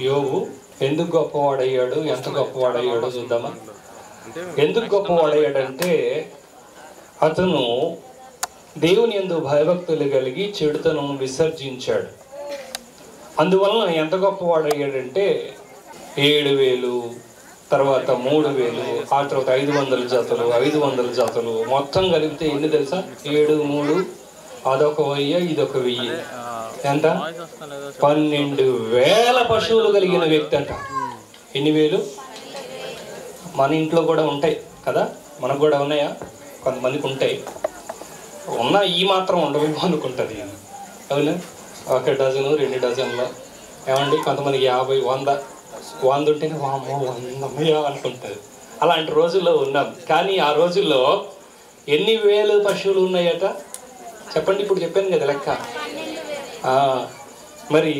యోబు ఎందుకు గొప్పవాడయ్యాడు, ఎంత గొప్పవాడయ్యాడో చూద్దామా. ఎందుకు గొప్పవాడయ్యాడంటే అతను దేవుని యందు భయభక్తులు కలిగి చెడుతనం విసర్జించాడు. అందువలన ఎంత గొప్పవాడయ్యాడంటే 7,000, తర్వాత 3,000, ఆ తర్వాత 500 జతలు, 500 జతలు మొత్తం కలిపితే ఎన్ని తెలుసా? 7, 3 అదొక 1000, ఇదొక 1000, ఎంత? 12,000 పశువులు కలిగిన వ్యక్తి అంట. ఎన్ని వేలు? మన ఇంట్లో కూడా ఉంటాయి కదా, మనకు కూడా ఉన్నాయా? కొంతమందికి ఉంటాయి, ఉన్నా ఈ మాత్రం ఉండవేమో అనుకుంటుంది. అవునా? 1 డజను 2 డజన్లు ఏమండి, కొంతమందికి 50, 100 ఉంటేనే వామ్మో 100 అనుకుంటుంది. అలాంటి రోజుల్లో ఉన్నాం. కానీ ఆ రోజుల్లో ఎన్ని వేలు పశువులు ఉన్నాయట చెప్పండి. ఇప్పుడు చెప్పాను కదా లెక్క. మరి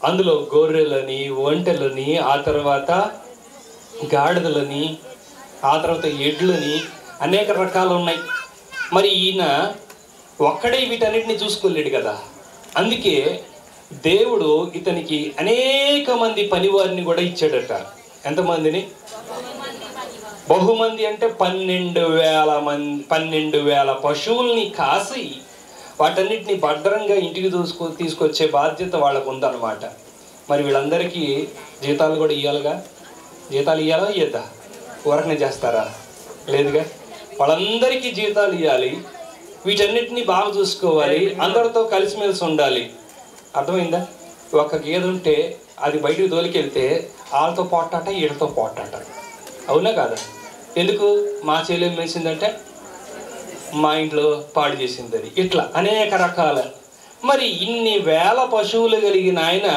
అందులో గొర్రెలని, ఒంటెలని, ఆ తర్వాత గాడిదలని, ఆ తర్వాత ఎడ్లని, అనేక రకాలు ఉన్నాయి. మరి ఈయన ఒక్కడే వీటన్నిటిని చూసుకోలేడు కదా. అందుకే దేవుడు ఇతనికి అనేక మంది పనివారిని కూడా ఇచ్చాడట. ఎంతమందిని? బహుమంది అంటే 12,000 పశువుల్ని కాసి వాటన్నిటిని భద్రంగా ఇంటికి తీసుకొచ్చే బాధ్యత వాళ్ళకు ఉందన్నమాట. మరి వీళ్ళందరికీ జీతాలు కూడా ఇవ్వాలిగా. జీతాలు ఇవ్వాలా ఇవ్వద్దా? ఊరకనే చేస్తారా? లేదుగా. వాళ్ళందరికీ జీతాలు ఇవ్వాలి, వీటన్నిటిని బాగా చూసుకోవాలి, అందరితో కలిసిమెలిసి ఉండాలి. అర్థమైందా? ఒక గేదె ఉంటే అది బయటకు తోలికెళ్తే వాళ్ళతో పోటాట, వీళ్ళతో పోటాట. అవునా కాదా? ఎందుకు? మా చెల్లెం వేసిందంటే మా ఇంట్లో పాడు చేసింది అది. ఇట్లా అనేక రకాల. మరి ఇన్ని వేల పశువులు కలిగిన ఆయన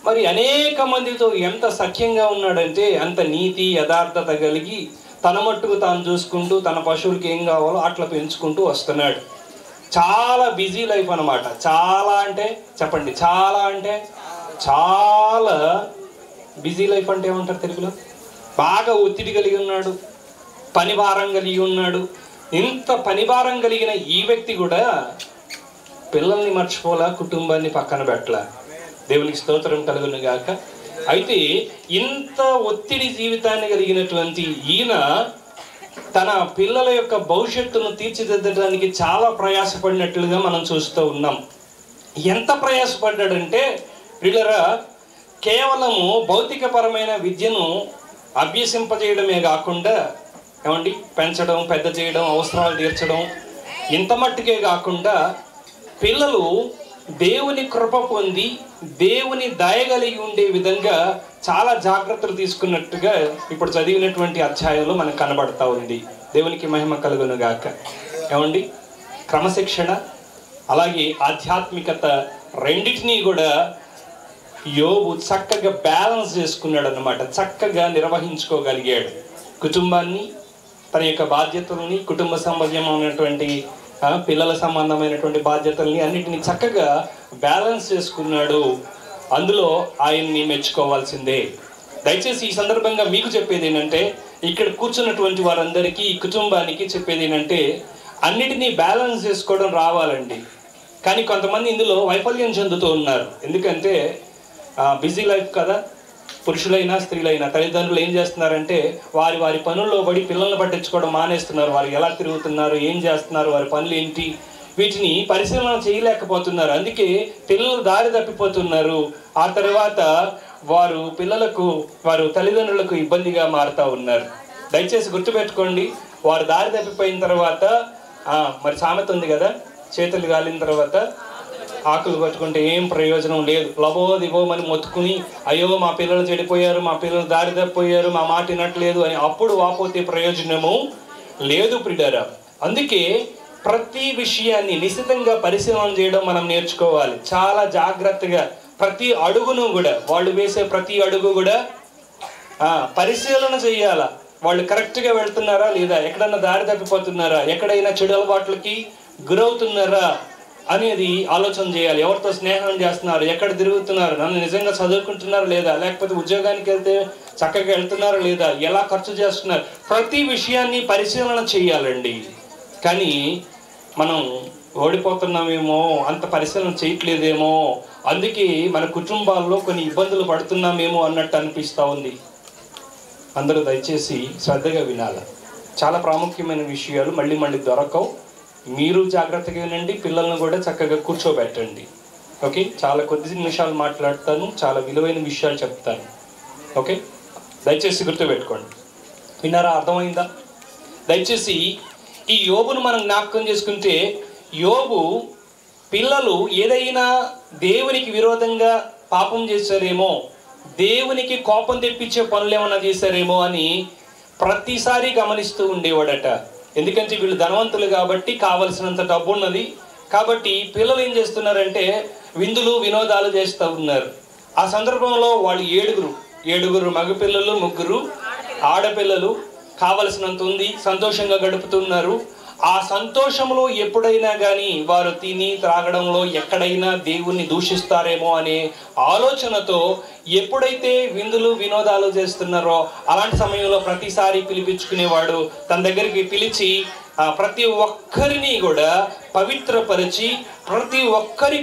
మరి అనేక మందితో ఎంత సఖ్యంగా ఉన్నాడంటే, అంత నీతి యథార్థత కలిగి తన మట్టుకు తాను చూసుకుంటూ తన పశువులకి ఏం కావాలో అట్లా పెంచుకుంటూ వస్తున్నాడు. చాలా బిజీ లైఫ్ అన్నమాట. చాలా అంటే చెప్పండి, చాలా అంటే చాలా బిజీ లైఫ్ అంటే ఏమంటారు తెలుగులో? బాగా ఒత్తిడి కలిగి ఉన్నాడు, పని భారం కలిగి ఉన్నాడు. ఇంత పనిభారం కలిగిన ఈ వ్యక్తి కూడా పిల్లల్ని మర్చిపోలా, కుటుంబాన్ని పక్కన పెట్టలా. దేవునికి స్తోత్రం కలుగును గాక. అయితే ఇంత ఒత్తిడి జీవితాన్ని కలిగినటువంటి ఈయన తన పిల్లల యొక్క భవిష్యత్తును తీర్చిదిద్దడానికి చాలా ప్రయాసపడినట్లుగా మనం చూస్తూ ఉన్నాం. ఎంత ప్రయాసపడ్డాడంటే వీళ్ళరా, కేవలము భౌతికపరమైన విద్యను అభ్యసింపజేయడమే కాకుండా, ఏమండి, పెంచడం, పెద్ద చేయడం, అవసరాలు తీర్చడం, ఇంత మట్టుకే కాకుండా పిల్లలు దేవుని కృప పొంది దేవుని దయ కలిగి ఉండే విధంగా చాలా జాగ్రత్తలు తీసుకున్నట్టుగా ఇప్పుడు చదివినటువంటి అధ్యాయంలో మనకు కనబడతా ఉంది. దేవునికి మహిమ కలుగును గాక. ఏమండి, క్రమశిక్షణ అలాగే ఆధ్యాత్మికత రెండింటినీ కూడా యోబు చక్కగా బ్యాలెన్స్ చేసుకున్నాడు అన్నమాట. చక్కగా నిర్వహించుకోగలిగాడు కుటుంబాన్ని, తన యొక్క బాధ్యతలని, కుటుంబ సంబంధమైనటువంటి పిల్లల సంబంధమైనటువంటి బాధ్యతల్ని అన్నిటిని చక్కగా బ్యాలెన్స్ చేసుకున్నాడు. అందులో ఆయన్ని మెచ్చుకోవాల్సిందే. దయచేసి ఈ సందర్భంగా మీకు చెప్పేది ఏంటంటే, ఇక్కడ కూర్చున్నటువంటి వారందరికీ, ఈ కుటుంబానికి చెప్పేది ఏంటంటే, అన్నిటినీ బ్యాలెన్స్ చేసుకోవడం రావాలండి. కానీ కొంతమంది ఇందులో వైఫల్యం చెందుతూ ఉన్నారు. ఎందుకంటే బిజీ లైఫ్ కదా. పురుషులైనా స్త్రీలైనా తల్లిదండ్రులు ఏం చేస్తున్నారంటే, వారి పనుల్లో పడి పిల్లల్ని పట్టించుకోవడం మానేస్తున్నారు. వారు ఎలా తిరుగుతున్నారు, ఏం చేస్తున్నారు, వారి పనులు ఏంటి, వీటిని పరిశీలన చేయలేకపోతున్నారు. అందుకే పిల్లలు దారి తప్పిపోతున్నారు. ఆ తర్వాత వారు తల్లిదండ్రులకు ఇబ్బందిగా మారుతూ ఉన్నారు. దయచేసి గుర్తుపెట్టుకోండి, వారు దారి తప్పిపోయిన తర్వాత మరి సామెత ఉంది కదా, చేతులు గాలిన తర్వాత ఆకులు పట్టుకుంటే ఏం ప్రయోజనం లేదు. లబోదిబోమని మొత్తుకుని, అయ్యో మా పిల్లలు చెడిపోయారు, మా పిల్లలు దారి తప్పిపోయారు, మా మాట వినట్లేదు అని అప్పుడు వాపోతే ప్రయోజనము లేదు ప్రియులారా. అందుకే ప్రతి విషయాన్ని నిశితంగా పరిశీలన చేయడం మనం నేర్చుకోవాలి. చాలా జాగ్రత్తగా ప్రతి అడుగును కూడా, వాళ్ళు వేసే ప్రతి అడుగు కూడా పరిశీలన చేయాలా. వాళ్ళు కరెక్ట్గా వెళ్తున్నారా లేదా, ఎక్కడన్నా దారి తప్పిపోతున్నారా, ఎక్కడైనా చెడు అలవాట్లకి గురవుతున్నారా అనేది ఆలోచన చేయాలి. ఎవరితో స్నేహం చేస్తున్నారు, ఎక్కడ తిరుగుతున్నారు, నన్ను నిజంగా చదువుకుంటున్నారా లేదా, లేకపోతే ఉద్యోగానికి వెళ్తే చక్కగా వెళ్తున్నారా లేదా, ఎలా ఖర్చు చేస్తున్నారు, ప్రతి విషయాన్ని పరిశీలన చేయాలండి. కానీ మనం ఓడిపోతున్నామేమో, అంత పరిశీలన చేయట్లేదేమో అందుకే మన కుటుంబాల్లో కొన్ని ఇబ్బందులు పడుతున్నామేమో అన్నట్టు అనిపిస్తూ ఉంది. అందరూ దయచేసి శ్రద్ధగా వినాలి. చాలా ప్రాముఖ్యమైన విషయాలు మళ్ళీ మళ్ళీ దొరకవు. మీరు జాగ్రత్తగా వినండి, పిల్లలను కూడా చక్కగా కూర్చోబెట్టండి. ఓకే, చాలా కొద్ది నిమిషాలు మాట్లాడతాను, చాలా విలువైన విషయాలు చెప్తాను. ఓకే, దయచేసి గుర్తుపెట్టుకోండి. విన్నారా? అర్థమైందా? దయచేసి ఈ యోబును మనం జ్ఞాపకం చేసుకుంటే, యోబు పిల్లలు ఏదైనా దేవునికి విరోధంగా పాపం చేశారేమో, దేవునికి కోపం తెప్పించే పనులు ఏమన్నా చేశారేమో అని ప్రతిసారి గమనిస్తూ ఉండేవాడట. ఎందుకంటే వీళ్ళు ధనవంతులు కాబట్టి, కావలసినంత డబ్బు ఉన్నది కాబట్టి పిల్లలు ఏం చేస్తున్నారంటే విందులు వినోదాలు చేస్తూ ఉన్నారు. ఆ సందర్భంలో వాళ్ళు ఏడుగురు మగపిల్లలు, 3 ఆడపిల్లలు, కావలసినంత ఉంది, సంతోషంగా గడుపుతున్నారు. ఆ సంతోషంలో ఎప్పుడైనా కానీ వారు తిని త్రాగడంలో ఎక్కడైనా దేవుణ్ణి దూషిస్తారేమో అనే ఆలోచనతో ఎప్పుడైతే విందులు వినోదాలు చేస్తున్నారో అలాంటి సమయంలో ప్రతిసారి పిలిపించుకునేవాడు. తన దగ్గరికి పిలిచి ప్రతి ఒక్కరిని కూడా పవిత్రపరిచి ప్రతి ఒక్కరి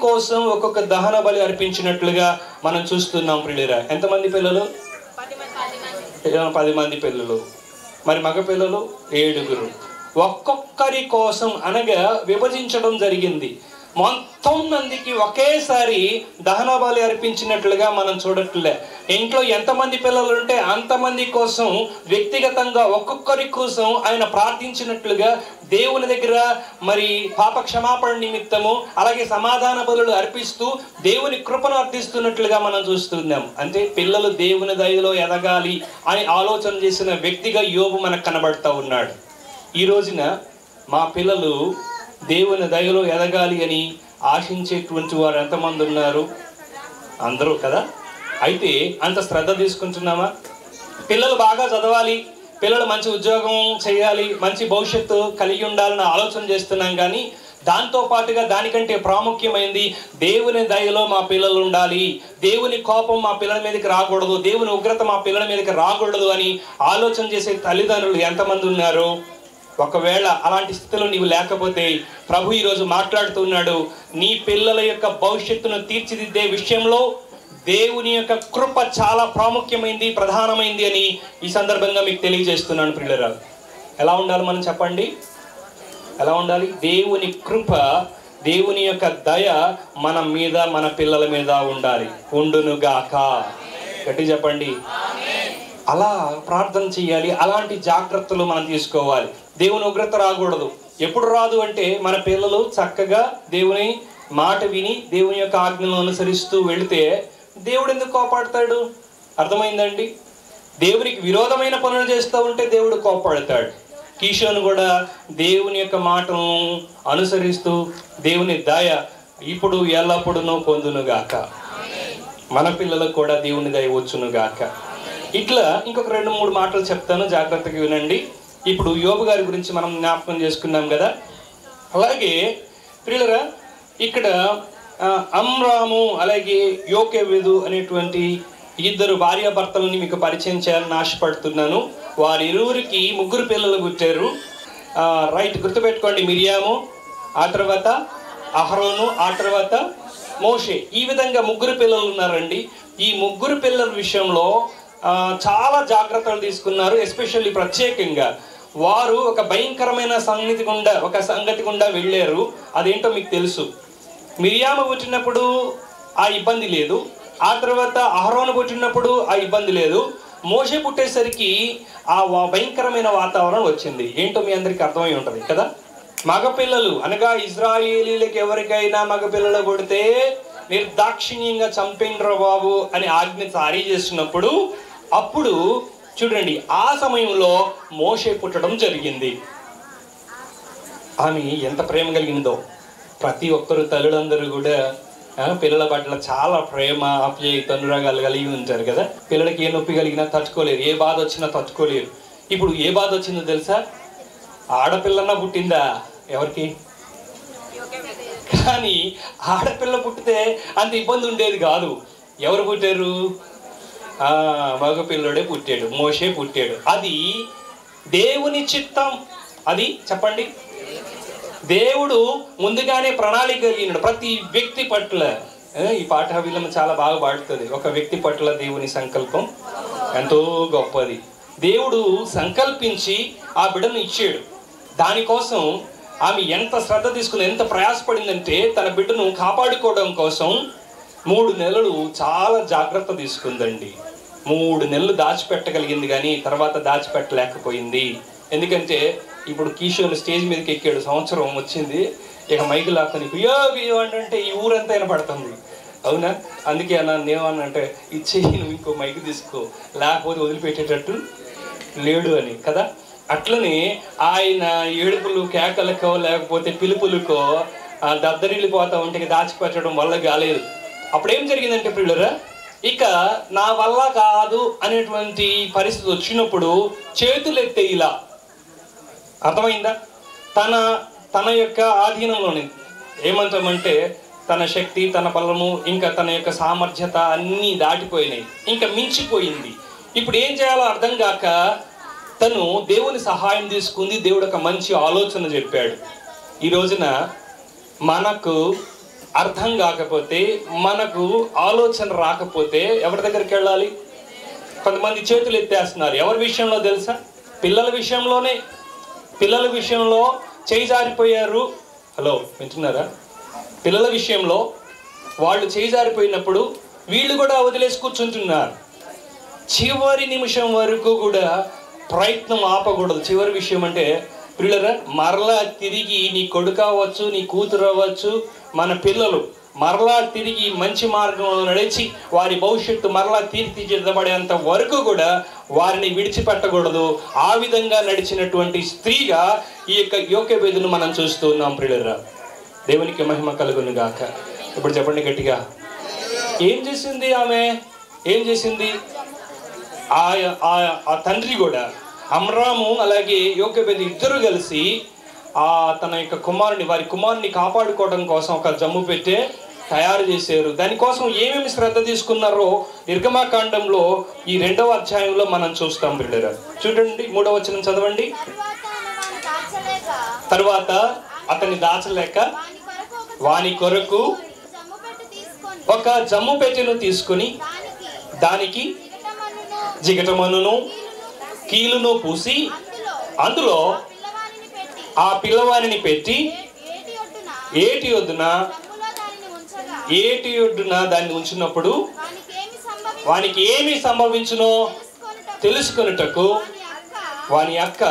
కోసం ఒక్కొక్క దహన బలి అర్పించినట్లుగా మనం చూస్తున్నాం. ప్రియులారా, ఎంతమంది పిల్లలు? 10 మంది పిల్లలు. మరి మగ పిల్లలు 7. ఒక్కొక్కరి కోసం అనగా విభజించడం జరిగింది. మొత్తం మందికి ఒకేసారి దహన బలి అర్పించినట్లుగా మనం చూడట్లే. ఇంట్లో ఎంతమంది పిల్లలు ఉంటే అంతమంది కోసం వ్యక్తిగతంగా ఒక్కొక్కరి కోసం ఆయన ప్రార్థించినట్లుగా దేవుని దగ్గర మరి పాప క్షమాపణ నిమిత్తము అలాగే సమాధాన బలులు అర్పిస్తూ దేవుని కృపను అర్థిస్తున్నట్లుగా మనం చూస్తున్నాం. అంటే పిల్లలు దేవుని దయలో ఎదగాలి అని ఆలోచన చేసిన వ్యక్తిగా యోబు మనకు కనబడతా ఉన్నాడు. ఈ రోజున మా పిల్లలు దేవుని దయలో ఎదగాలి అని ఆశించేటువంటి వారు ఎంతమంది ఉన్నారు? అందరూ కదా. అయితే అంత శ్రద్ధ తీసుకుంటున్నామా? పిల్లలు బాగా చదవాలి, పిల్లలు మంచి ఉద్యోగం చేయాలి, మంచి భవిష్యత్తు కలిగి ఉండాలని ఆలోచన చేస్తున్నాం. కానీ దాంతో పాటుగా దానికంటే ప్రాముఖ్యమైనది దేవుని దయలో మా పిల్లలు ఉండాలి, దేవుని కోపం మా పిల్లల మీదకి రాకూడదు, దేవుని ఉగ్రత మా పిల్లల మీదకి రాకూడదు అని ఆలోచన చేసే తల్లిదండ్రులు ఎంతమంది ఉన్నారు? ఒకవేళ అలాంటి స్థితిలో నీవు లేకపోతే ప్రభు ఈరోజు మాట్లాడుతున్నాడు, నీ పిల్లల యొక్క భవిష్యత్తును తీర్చిదిద్దే విషయంలో దేవుని యొక్క కృప చాలా ప్రాముఖ్యమైంది, ప్రధానమైంది అని ఈ సందర్భంగా మీకు తెలియజేస్తున్నాను. ప్రియులారా, ఎలా ఉండాలి మనం చెప్పండి? ఎలా ఉండాలి? దేవుని కృప, దేవుని యొక్క దయ మన మీద, మన పిల్లల మీద ఉండాలి. ఉండునుగాక. గట్టి చెప్పండి. అలా ప్రార్థన చేయాలి. అలాంటి జాగ్రత్తలు మనం తీసుకోవాలి. దేవుని ఉగ్రత రాకూడదు. ఎప్పుడు రాదు అంటే మన పిల్లలు చక్కగా దేవుని మాట విని దేవుని యొక్క ఆజ్ఞలను అనుసరిస్తూ వెళితే దేవుడు ఎందుకు కోపాడతాడు? అర్థమైందండి? దేవునికి విరోధమైన పనులు చేస్తూ ఉంటే దేవుడు కోపాడతాడు. కీషోను కూడా దేవుని యొక్క మాటలను అనుసరిస్తూ దేవుని దయ ఇప్పుడు ఎల్లప్పుడూ పొందునుగాక. మన పిల్లలకు కూడా దేవుని దయ వచ్చునుగాక. ఇట్లా ఇంకొక 2-3 మాటలు చెప్తాను, జాగ్రత్తగా వినండి. ఇప్పుడు యోబు గారి గురించి మనం జ్ఞాపకం చేసుకున్నాం కదా. అలాగే ప్రియులరా, ఇక్కడ అమ్రాము అలాగే యోకెబెదు అనేటువంటి 2 భార్యాభర్తలని మీకు పరిచయం చేయాలని ఆశపడుతున్నాను. వారిరువురికి 3 పిల్లలు పుట్టారు. రైట్, గుర్తుపెట్టుకోండి. మిరియాము, ఆ తర్వాత అహరోను, ఆ తర్వాత మోషే. ఈ విధంగా 3 పిల్లలు ఉన్నారండి. ఈ 3 పిల్లల విషయంలో చాలా జాగ్రత్తలు తీసుకున్నారు. ఎస్పెషల్లీ ప్రత్యేకంగా వారు ఒక భయంకరమైన సంగతి గుండా వెళ్ళారు. అదేంటో మీకు తెలుసు. మిరియాము పుట్టినప్పుడు ఆ ఇబ్బంది లేదు, ఆ తర్వాత అహరోను పుట్టినప్పుడు ఆ ఇబ్బంది లేదు. మోషే పుట్టేసరికి ఆ భయంకరమైన వాతావరణం వచ్చింది. ఏంటో మీ అందరికీ అర్థమై ఉంటుంది కదా. మగపిల్లలు అనగా ఇజ్రాయేలీలకు ఎవరికైనా మగపిల్లలు పుడితే నిర్దాక్షిణ్యంగా చంపేండ్రా బాబు అని ఆజ్ఞ జారీ చేసినప్పుడు అప్పుడు చూడండి, ఆ సమయంలో మోషే పుట్టడం జరిగింది. ఆమె ఎంత ప్రేమ కలిగిందో. ప్రతి ఒక్కరు తల్లులందరూ కూడా పిల్లల పట్ల చాలా ప్రేమ, ఆప్యాయత, అనురాగాలు కలిగి ఉంటారు కదా. పిల్లలకి ఏ నొప్పి కలిగినా తట్టుకోలేరు, ఏ బాధ వచ్చినా తట్టుకోలేరు. ఇప్పుడు ఏ బాధ వచ్చిందో తెలుసా? ఆడపిల్లన్నా పుట్టిందా ఎవరికి? కానీ ఆడపిల్ల పుట్టితే అంత ఇబ్బంది ఉండేది కాదు. ఎవరు పుట్టారు? మగపిల్లడే పుట్టాడు, మోషే పుట్టాడు. అది దేవుని చిత్తం. అది చెప్పండి, దేవుడు ముందుగానే ప్రణాళిక కలిగినాడు ప్రతి వ్యక్తి పట్ల. ఈ పాట వీళ్ళని చాలా బాగా పాడుతుంది. ఒక వ్యక్తి పట్ల దేవుని సంకల్పం ఎంతో గొప్పది. దేవుడు సంకల్పించి ఆ బిడ్డను ఇచ్చాడు. దానికోసం ఆమె ఎంత శ్రద్ధ తీసుకుని ఎంత ప్రయాసపడిందంటే తన బిడ్డను కాపాడుకోవడం కోసం 3 నెలలు చాలా జాగ్రత్త తీసుకుందండి. 3 నెలలు దాచిపెట్టగలిగింది, కానీ తర్వాత దాచిపెట్టలేకపోయింది. ఎందుకంటే ఇప్పుడు కిషోర్ స్టేజ్ మీదకి ఎక్కాడు, సంవత్సరం వచ్చింది, ఇక మైకు లాక్కని బియో అంటే ఈ ఊరంతా వినపడుతుంది. అవునా? అందుకే నేనేమన్నంటే ఇచ్చేయి, నువ్వు ఇంకో మైకు తీసుకో, లేకపోతే వదిలిపెట్టేటట్టు లేడు అని కదా. అట్లనే ఆయన ఏడుపులు కేకలకో లేకపోతే పిలుపులకో దద్దరిల్లిపోతా ఉంటే దాచిపెట్టడం వల్ల కాలేదు. అప్పుడేం జరిగిందంటే ప్రియులరా, ఇక నా వల్ల కాదు అనేటువంటి పరిస్థితి వచ్చినప్పుడు చేతులు ఎత్తే ఇలా, అర్థమైందా? తన యొక్క ఆధీనంలోనే ఏమంటామంటే తన శక్తి, తన బలము, ఇంకా తన యొక్క సామర్థ్యత అన్నీ దాటిపోయినాయి, ఇంకా మించిపోయింది. ఇప్పుడు ఏం చేయాలో అర్థం కాక తను దేవుని సహాయం తీసుకుంది. దేవుడు ఒక మంచి ఆలోచన చెప్పాడు. ఈ రోజున మనకు అర్థం కాకపోతే, మనకు ఆలోచన రాకపోతే ఎవరి దగ్గరికి వెళ్ళాలి? కొంతమంది చేతులు ఎత్తేస్తున్నారు. ఎవరి విషయంలో తెలుసా? పిల్లల విషయంలోనే. పిల్లల విషయంలో చేయి జారిపోయారు. హలో, వింటున్నారా? పిల్లల విషయంలో వాళ్ళు చేయి జారిపోయినప్పుడు వీళ్ళు కూడా వదిలేసి కూర్చుంటున్నారు. చివరి నిమిషం వరకు కూడా ప్రయత్నం ఆపకూడదు. చివరి విషయం అంటే పిల్లరా, మరలా తిరిగి నీ కొడుకు అవ్వచ్చు, నీ కూతురు అవ్వచ్చు, మన పిల్లలు మరలా తిరిగి మంచి మార్గంలో నడిచి వారి భవిష్యత్తు మరలా తీర్చిదిద్దబడేంత వరకు కూడా వారిని విడిచిపెట్టకూడదు. ఆ విధంగా నడిచినటువంటి స్త్రీగా ఈ యొక్క యోకేబేదును మనం చూస్తూ ఉన్నాం. ప్రియులరా, దేవునికి మహిమ కలుగును గాక. ఇప్పుడు చెప్పండి గట్టిగా, ఏం చేసింది ఆమె? ఏం చేసింది? ఆ తండ్రి కూడా, అమ్రాము అలాగే యోకేబేదు ఇద్దరు కలిసి తన యొక్క వారి కుమారుని కాపాడుకోవడం కోసం ఒక జమ్ము పెట్టే తయారు చేశారు. దానికోసం ఏమేమి శ్రద్ధ తీసుకున్నారో నిర్గమాకాండంలో ఈ 2వ అధ్యాయంలో మనం చూస్తాం. బిడ్డరా, చూడండి 3వ వచనం చదవండి. తర్వాత అతన్ని దాచలేక వాని కొరకు ఒక జమ్ము పెట్టెను తీసుకుని దానికి జిగటమన్నును కీలును పూసి అందులో ఆ పిల్లవాడిని పెట్టి ఏటి ఒడ్డున దాన్ని ఉంచినప్పుడు వానికి ఏమి సంభవించునో తెలుసుకొనుటకు వాని అక్క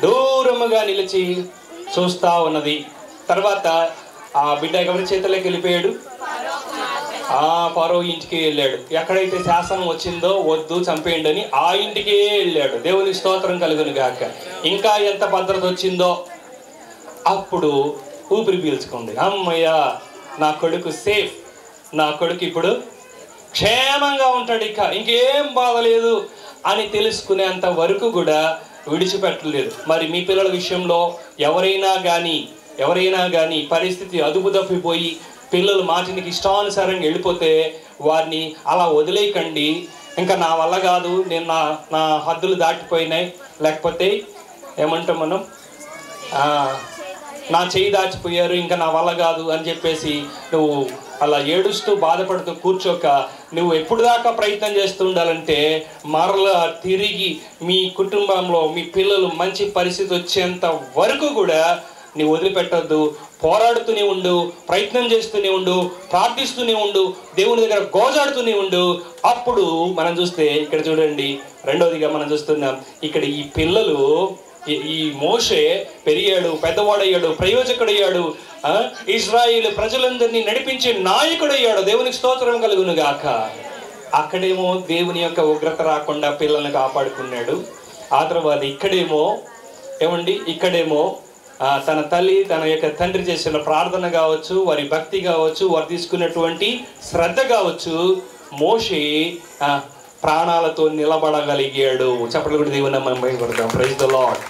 దూరముగా నిలిచి చూస్తా ఉన్నది. తర్వాత ఆ బిడ్డ ఎవరి చేతిలోకి వెళ్ళిపోయాడు? ఫరో ఇంటికి వెళ్ళాడు. ఎక్కడైతే శాసనం వచ్చిందో వద్దు చంపేయండి అని ఆ ఇంటికే వెళ్ళాడు. దేవుని స్తోత్రం కలుగును గాక. ఇంకా ఎంత భద్రత వచ్చిందో అప్పుడు ఊపిరి పీల్చుకుంది. అమ్మయ్య, నా కొడుకు సేఫ్, నా కొడుకు ఇప్పుడు క్షేమంగా ఉంటాడు, ఇంకేం బాధ లేదు అని తెలుసుకునేంత వరకు కూడా విడిచిపెట్టలేదు. మరి మీ పిల్లల విషయంలో ఎవరైనా కానీ పరిస్థితి అదుపు తప్పిపోయి పిల్లలు మాటినికి ఇష్టానుసారంగా వెళ్ళిపోతే వారిని అలా వదిలేయకండి. ఇంకా నా వల్ల కాదు, నేను నా హద్దులు దాటిపోయినాయి, లేకపోతే ఏమంటాం మనం, నా చేయి దాచిపోయారు, ఇంకా నా వల్ల కాదు అని చెప్పేసి నువ్వు అలా ఏడుస్తూ బాధపడుతూ కూర్చోక, నువ్వు ఎప్పుడు దాకా ప్రయత్నం చేస్తూ ఉండాలంటే మరలా తిరిగి మీ కుటుంబంలో మీ పిల్లలు మంచి పరిస్థితి వచ్చేంత వరకు కూడా నువ్వు వదిలిపెట్టద్దు. పోరాడుతూనే ఉండు, ప్రయత్నం చేస్తూనే ఉండు, ప్రార్థిస్తూనే ఉండు, దేవుని దగ్గర గోజాడుతూనే ఉండు. అప్పుడు మనం చూస్తే ఇక్కడ చూడండి, 2వదిగా మనం చూస్తున్నాం ఇక్కడ ఈ పిల్లలు, ఈ మోషే పెరిగాడు, పెద్దవాడయ్యాడు, ప్రయోజకుడయ్యాడు, ఇజ్రాయేలు ప్రజలందరినీ నడిపించే నాయకుడయ్యాడు. దేవునికి స్తోత్రం కలుగును గాక. అక్కడేమో దేవుని యొక్క ఉగ్రత రాకుండా పిల్లల్ని కాపాడుకున్నాడు. ఆ తర్వాత ఇక్కడేమో తన తల్లి, తన యొక్క తండ్రి చేసిన ప్రార్థన కావచ్చు, వారి భక్తి కావచ్చు, వారు తీసుకున్నటువంటి శ్రద్ధ కావచ్చు, మోషే ప్రాణాలతో నిలబడగలిగాడు. చెప్పలు కూడా దేవుని మనం భయపడతాం. Praise the lord.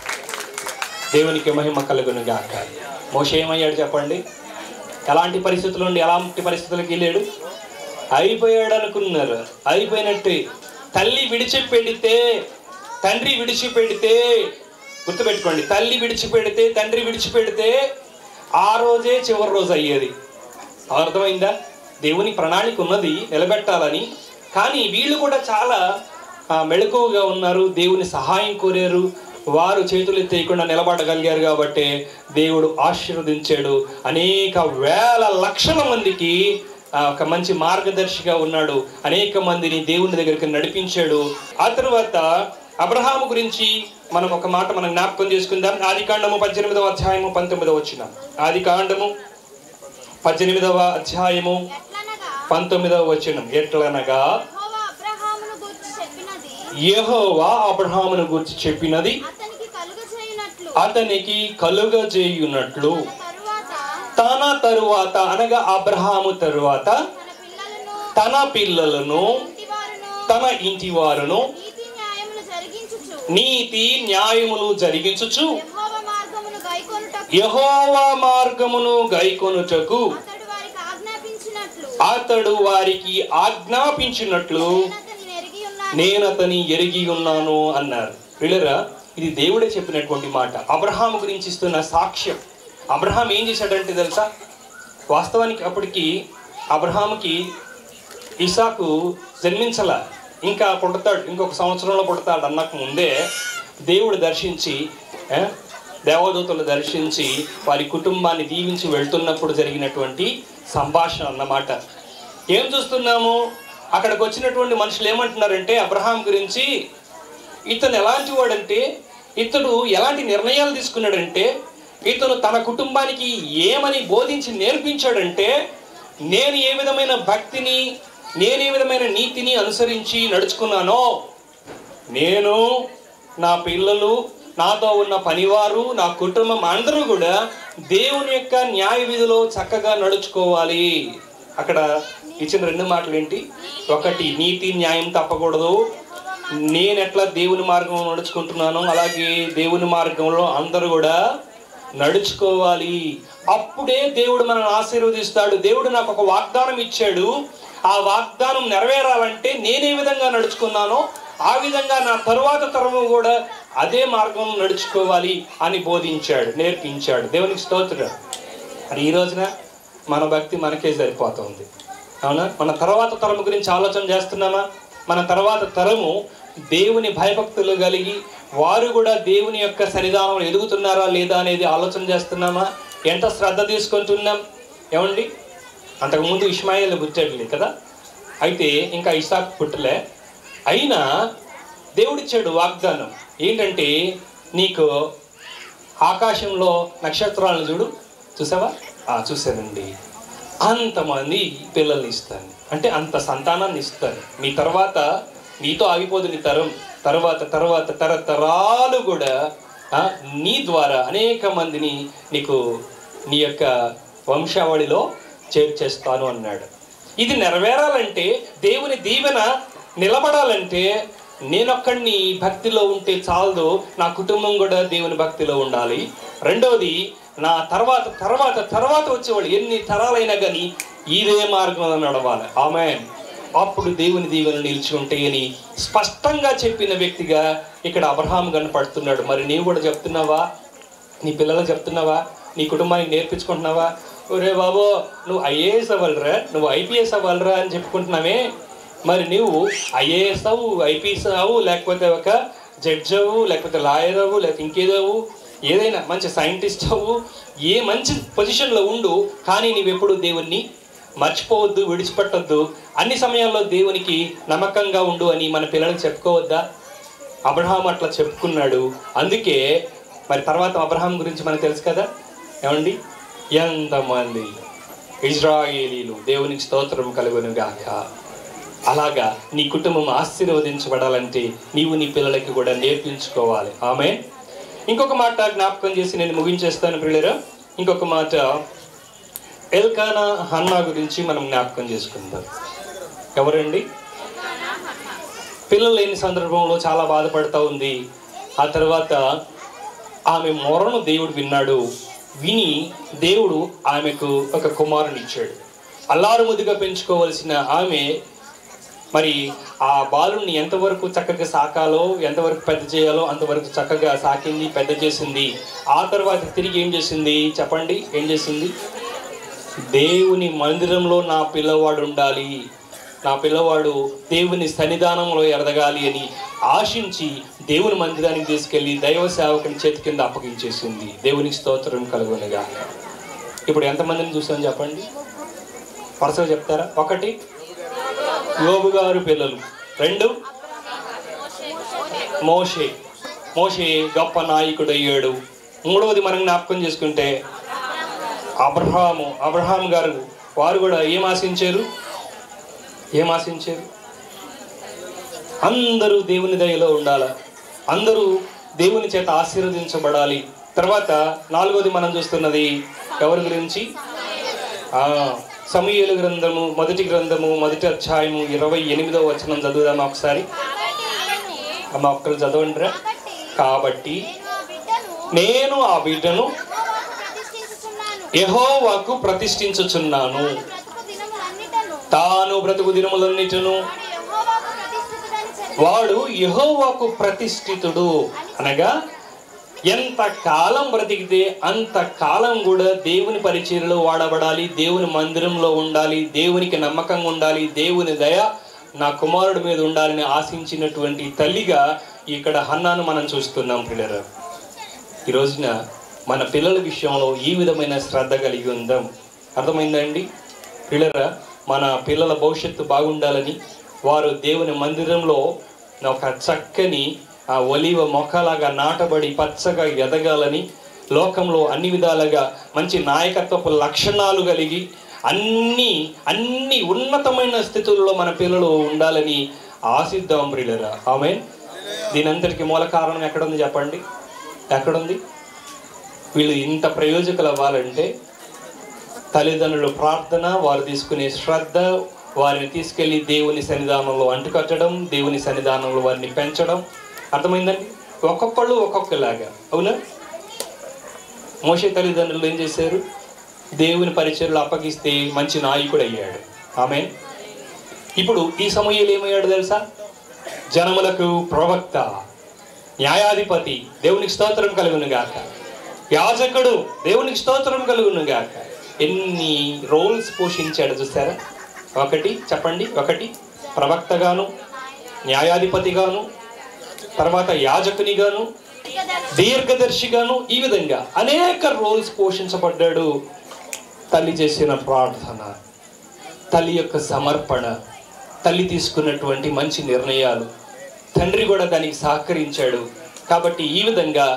దేవునికి మహిమ కలుగును గాక. మోషే ఏమయ్యాడు చెప్పండి? ఎలాంటి పరిస్థితుల నుండి ఎలాంటి పరిస్థితులకు వెళ్ళాడు? అయిపోయాడు అనుకున్నారు, అయిపోయినట్టే. తండ్రి విడిచిపెడితే గుర్తుపెట్టుకోండి, తల్లి విడిచిపెడితే, తండ్రి విడిచిపెడితే ఆ రోజే చివరి రోజు అయ్యేది. అర్థమైందా? దేవుని ప్రణాళిక ఉన్నది నిలబెట్టాలని. కానీ వీళ్ళు కూడా చాలా మెళకువగా ఉన్నారు, దేవుని సహాయం కోరారు. వారు చేతులు ఎత్తేయకుండా నిలబడగలిగారు కాబట్టి దేవుడు ఆశీర్వదించాడు. అనేక వేల లక్షల మందికి ఒక మంచి మార్గదర్శిగా ఉన్నాడు. అనేక మందిని దేవుని దగ్గరికి నడిపించాడు. ఆ తర్వాత అబ్రహాము గురించి మనం ఒక మాట మనం జ్ఞాపకం చేసుకుందాం. ఆదికాండము 18వ అధ్యాయము 19వ వచనం. ఆదికాండము 18వ అధ్యాయము 19వ వచనం. ఎట్లనగా యెహోవా అబ్రహామును గూర్చి చెప్పినది అతనికి కలుగజేయునట్లు తన తరువాత, అనగా అబ్రహాము తరువాత తన పిల్లలను, తన ఇంటి వారును నీతి న్యాయములు జరిగించుచు యెహోవా మార్గమును గైకొనుటకు అతడు వారికి ఆజ్ఞాపించినట్లు నేను అతని ఎరిగి ఉన్నాను అన్నారు. పిల్లరా, ఇది దేవుడే చెప్పినటువంటి మాట. అబ్రహాము గురించి ఇస్తున్న సాక్ష్యం. అబ్రహాం ఏం చేశాడంటే తెలుసా, వాస్తవానికి అప్పటికి అబ్రహాముకి ఇసాకు జన్మించల, ఇంకా పుడతాడు, ఇంకొక సంవత్సరంలో పుడతాడు అన్నకు ముందే దేవుడు దర్శించి, దేవదూతలు దర్శించి వారి కుటుంబాన్ని దీవించి వెళ్తున్నప్పుడు జరిగినటువంటి సంభాషణ అన్నమాట. ఏం చూస్తున్నాము, అక్కడికి వచ్చినటువంటి మనుషులు ఏమంటున్నారంటే అబ్రహాం గురించి, ఇతను ఎలాంటి వాడంటే, ఇతడు ఎలాంటి నిర్ణయాలు తీసుకున్నాడంటే, ఇతను తన కుటుంబానికి ఏమని బోధించి నేర్పించాడంటే, నేను ఏ విధమైన భక్తిని, నేను ఏ విధమైన నీతిని అనుసరించి నడుచుకున్నానో, నేను, నా పిల్లలు, నాతో ఉన్న పనివారు, నా కుటుంబం అందరూ కూడా దేవుని యొక్క న్యాయ విధిలో చక్కగా నడుచుకోవాలి. అక్కడ ఇచ్చిన 2 మాటలు ఏంటి? ఒకటి, నీతి న్యాయం తప్పకూడదు. నేను ఎట్లా దేవుని మార్గంలో నడుచుకుంటున్నానో అలాగే దేవుని మార్గంలో అందరూ కూడా నడుచుకోవాలి. అప్పుడే దేవుడు మనల్ని ఆశీర్వదిస్తాడు. దేవుడు నాకు ఒక వాగ్దానం ఇచ్చాడు. ఆ వాగ్దానం నెరవేరాలంటే నేనే విధంగా నడుచుకున్నానో ఆ విధంగా నా తరువాత తరము కూడా అదే మార్గంలో నడుచుకోవాలి అని బోధించాడు, నేర్పించాడు. దేవునికి స్తోత్రం. మరి ఈ రోజున మన భక్తి మనకే సరిపోతుంది, అవునా? మన తర్వాత తరము గురించి ఆలోచన చేస్తున్నామా? మన తర్వాత తరము దేవుని భయభక్తులు కలిగి వారు కూడా దేవుని యొక్క సన్నిధానంలో ఎదుగుతున్నారా లేదా అనేది ఆలోచన చేస్తున్నామా? ఎంత శ్రద్ధ తీసుకుంటున్నాం? ఏమండి, అంతకుముందు ఇష్మాయేలు పుట్టాడులే కదా, అయితే ఇంకా ఇసాకు పుట్టలే. అయినా దేవుడిచ్చాడు వాగ్దానం ఏంటంటే, నీకు ఆకాశంలో నక్షత్రాలను చూడు, చూసావా? చూశానండి, అంతమంది పిల్లల్ని ఇస్తాను, అంటే అంత సంతానాన్ని ఇస్తాను. మీ తర్వాత నీతో ఆగిపోదు నీ తరం, తర్వాత తర్వాత తరతరాలు కూడా నీ ద్వారా అనేక మందిని నీకు నీ యొక్క వంశావళిలో చేర్చేస్తాను అన్నాడు. ఇది నెరవేరాలంటే, దేవుని దీవెన నిలబడాలంటే నేనొక్కడిని భక్తిలో ఉంటే చాలదు, నా కుటుంబం కూడా దేవుని భక్తిలో ఉండాలి. రెండవది, నా తర్వాత తర్వాత తర్వాత వచ్చేవాళ్ళు ఎన్ని తరాలైనా కానీ ఇదే మార్గంలో నడవాలి. ఆమేన్. అప్పుడు దేవుని దీవెన నిలిచి అని స్పష్టంగా చెప్పిన వ్యక్తిగా ఇక్కడ అబ్రహాం కనపడుతున్నాడు. మరి నీవు కూడా చెప్తున్నావా? నీ పిల్లలకు చెప్తున్నావా? నీ కుటుంబానికి నేర్పించుకుంటున్నావా? ఒరే బాబో, నువ్వు ఐఏఎస్ అవ్వాలరా, నువ్వు ఐపీఎస్ అవ్వాలరా అని చెప్పుకుంటున్నావే. మరి నువ్వు ఐఏఎస్ అవ్వు, ఐపీఎస్ అవ్వు, లేకపోతే ఒక జడ్జ్ అవ్వు, లేకపోతే లాయర్ అవ్వు, లేకపోతే ఇంకేదవ్వు, ఏదైనా మంచి సైంటిస్ట్ అవ్వు, ఏ మంచి పొజిషన్లో ఉండు, కానీ నీవెప్పుడు దేవుణ్ణి మర్చిపోవద్దు, విడిచిపెట్టొద్దు. అన్ని సమయాల్లో దేవునికి నమ్మకంగా ఉండు అని మన పిల్లలకు చెప్పుకోవద్దా? అబ్రహాం అట్లా చెప్పుకున్నాడు. అందుకే మరి తర్వాత అబ్రహాం గురించి మనకు తెలుసు కదా, ఏమండి, ఎంతమంది ఇజ్రాయేలీలు దేవునికి స్తోత్రం కలుగును గాక. అలాగా నీ కుటుంబం ఆశీర్వదించబడాలంటే నీవు నీ పిల్లలకి కూడా నేర్పించుకోవాలి. ఆమేన్. ఇంకొక మాట జ్ఞాపకం చేసి నేను ముగించేస్తాను ప్రియులారా. ఇంకొక మాట, ఎల్కానా హన్నా గురించి మనం జ్ఞాపకం చేసుకుందాం. ఎవరండి? పిల్లలు లేని సందర్భంలో చాలా బాధపడుతూ ఉంది. ఆ తర్వాత ఆమె మొరను దేవుడు విన్నాడు. విని దేవుడు ఆమెకు ఒక కుమారుని ఇచ్చాడు. అల్లారు ముద్దుగా పెంచుకోవలసిన ఆమె మరి ఆ బాలుని ఎంతవరకు చక్కగా సాకాలో, ఎంతవరకు పెద్ద చేయాలో అంతవరకు చక్కగా సాకింది, పెద్ద చేసింది. ఆ తర్వాత తిరిగి ఏం చేసింది చెప్పండి? ఏం చేసింది? దేవుని మందిరంలో నా పిల్లవాడు ఉండాలి, నా పిల్లవాడు దేవుని సన్నిధానంలో ఎదగాలి అని ఆశించి దేవుని మందిరానికి తీసుకెళ్ళి దైవ సేవకుని చేతి కింద అప్పగించేసింది. దేవునికి స్తోత్రం కలుగునుగా. ఇప్పుడు ఎంతమందిని చూసాం చెప్పండి? వరుసగా చెప్తారా? 1 యోబు గారు పిల్లలు, 2 మోషే గొప్ప నాయకుడు అయ్యాడు. 3వది మనం జ్ఞాపకం చేసుకుంటే అబ్రహాం గారు, వారు కూడా ఏం ఆశించారు? అందరూ దేవుని దయలో ఉండాలి, అందరూ దేవుని చేత ఆశీర్వదించబడాలి. తర్వాత 4వది మనం చూస్తున్నది ఎవరి గురించి? సమూయేలు గ్రంథము, మొదటి అధ్యాయము 28వ వచనం చదువుదామా ఒకసారి? అమ్మ ఒక్కరు చదవండిరా. కాబట్టి నేను ఆ బిడ్డను యెహోవాకు ప్రతిష్ఠించుచున్నాను, తాను బ్రతుకు దినములన్నిటిను వాడు యెహోవాకు ప్రతిష్ఠితుడు. అనగా ఎంత కాలం బ్రతికితే అంత కాలం కూడా దేవుని పరిచర్యలో వాడబడాలి, దేవుని మందిరంలో ఉండాలి, దేవునికి నమ్మకంగా ఉండాలి, దేవుని దయ నా కుమారుడి మీద ఉండాలని ఆశించినటువంటి తల్లిగా ఇక్కడ హన్నాను మనం చూస్తున్నాం. పిల్లలు, ఈ రోజున మన పిల్లల విషయంలో ఈ విధమైన శ్రద్ధ కలిగి ఉందాం. అర్థమైందండి పిల్లరా? మన పిల్లల భవిష్యత్తు బాగుండాలని, వారు దేవుని మందిరంలో ఒక చక్కని ఒలివ మొక్కలాగా నాటబడి పచ్చగా ఎదగాలని, లోకంలో అన్ని విధాలుగా మంచి నాయకత్వపు లక్షణాలు కలిగి అన్ని ఉన్నతమైన స్థితుల్లో మన పిల్లలు ఉండాలని ఆశిద్దాం ప్రియులారా. ఆమేన్. దీని అంతటికి మూల కారణం ఎక్కడుంది చెప్పండి? ఎక్కడుంది? వీళ్ళు ఇంత ప్రయోజకులు అవ్వాలంటే తల్లిదండ్రుల ప్రార్థన, వారు తీసుకునే శ్రద్ధ, వారిని తీసుకెళ్ళి దేవుని సన్నిధానంలో అంటుకట్టడం, దేవుని సన్నిధానంలో వారిని పెంచడం. అర్థమైందండి? ఒక్కొక్కళ్ళు ఒక్కొక్కలాగా. అవునా? మోషే తల్లిదండ్రులు ఏం చేశారు? దేవుని పరిచర్యలు అప్పగిస్తే మంచి నాయకుడు అయ్యాడు. ఆమేన్. ఇప్పుడు ఈ సమూయేలు ఏమయ్యాడు తెలుసా? జనములకు ప్రవక్త, న్యాయాధిపతి, దేవునికి స్తోత్రం కలుగును గాక. యాజకుడు, దేవునికి స్తోత్రం కలుగును గాక. ఎన్ని రోల్స్ పోషించాడు చూసారా? 1 చెప్పండి. 1 ప్రవక్తగాను, న్యాయాధిపతిగాను, తర్వాత యాజకునిగాను, దీర్ఘదర్శిగాను, ఈ విధంగా అనేక రోల్స్ పోషించబడ్డాడు. తల్లి చేసిన ప్రార్థన, తల్లి యొక్క సమర్పణ, తల్లి తీసుకున్నటువంటి మంచి నిర్ణయాలు, తండ్రి కూడా దానికి సహకరించాడు. కాబట్టి ఈ విధంగా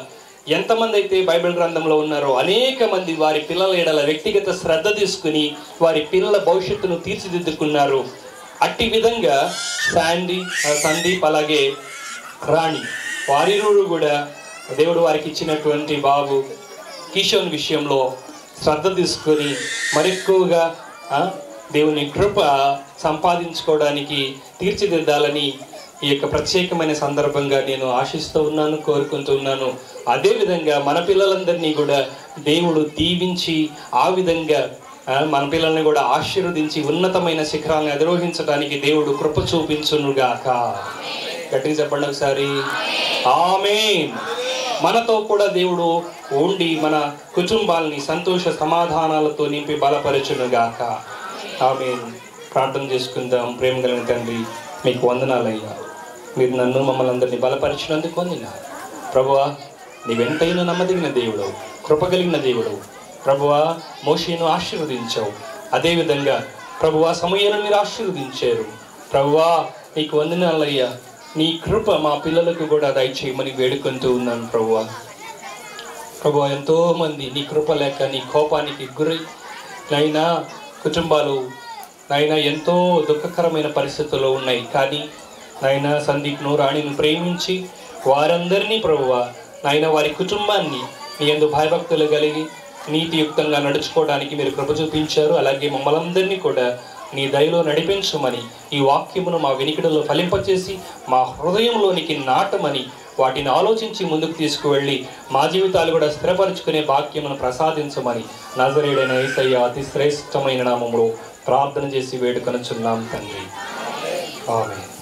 ఎంతమంది అయితే బైబిల్ గ్రంథంలో ఉన్నారో అనేక మంది వారి పిల్లల ఎడల వ్యక్తిగత శ్రద్ధ తీసుకుని వారి పిల్లల భవిష్యత్తును తీర్చిదిద్దుకున్నారు. అట్టి విధంగా సందీప్ అలాగే రాణి వారిరువురు కూడా దేవుడు వారికి ఇచ్చినటువంటి బాబు కిషోన్ విషయంలో శ్రద్ధ తీసుకొని మరెక్కువగా దేవుని కృప సంపాదించుకోవడానికి తీర్చిదిద్దాలని ఈ యొక్క ప్రత్యేకమైన సందర్భంగా నేను ఆశిస్తూ ఉన్నాను, కోరుకుంటూ ఉన్నాను. అదేవిధంగా మన పిల్లలందరినీ కూడా దేవుడు దీవించి ఆ విధంగా మన పిల్లల్ని కూడా ఆశీర్వదించి ఉన్నతమైన శిఖరాలను అధిరోహించడానికి దేవుడు కృప చూపించునుగాక. గట్టిగా చెప్పండి ఒకసారి. ఆమేన్. మనతో కూడా దేవుడు ఉండి మన కుటుంబాలని సంతోష సమాధానాలతో నింపి బలపరచునుగాక. ఆమేన్. ప్రార్థన చేసుకుందాం. ప్రేమ కలిగిన తండ్రి, మీకు వందనాలయ్యా. మీరు నన్ను మమ్మల్ని అందరినీ బలపరిచినందుకు వందనాలు ప్రభువా. నీవెంతైనా నమ్మదగిన దేవుడు, కృపగలిగిన దేవుడు ప్రభువా. మోషేను ఆశీర్వదించావు, అదేవిధంగా ప్రభువా సమూయేలును మీరు ఆశీర్వదించారు ప్రభువా. నీకు వందనాలయ్యా. నీ కృప మా పిల్లలకు కూడా దయచేయమని వేడుకుంటూ ఉన్నాను ప్రభువా. ప్రభువా, ఎంతోమంది నీ కృప లేక నీ కోపానికి గురై నైనా కుటుంబాలు నాయన ఎంతో దుఃఖకరమైన పరిస్థితుల్లో ఉన్నాయి. కానీ నాయన సందీప్ను రాణిని ప్రేమించి వారందరినీ ప్రభువా నాయన వారి కుటుంబాన్ని నీ యందు భయభక్తులు కలిగి నీతియుక్తంగా నడుచుకోవడానికి మీరు కృప చూపించారు. అలాగే మమ్మల్ని అందరినీ కూడా నీ దయలో నడిపించమని, ఈ వాక్యమును మా వెనికిడిలో ఫలింపచేసి మా హృదయంలోనికి నాటమని, వాటిని ఆలోచించి ముందుకు తీసుకువెళ్ళి మా జీవితాలు కూడా స్థిరపరుచుకునే భాగ్యమును ప్రసాదించమని నజరేయుడైన యేసయ్య అతి శ్రేష్టమైన నామములో ప్రార్థన చేసి వేడుకొనుచున్నాం తండ్రి. ఆమేన్.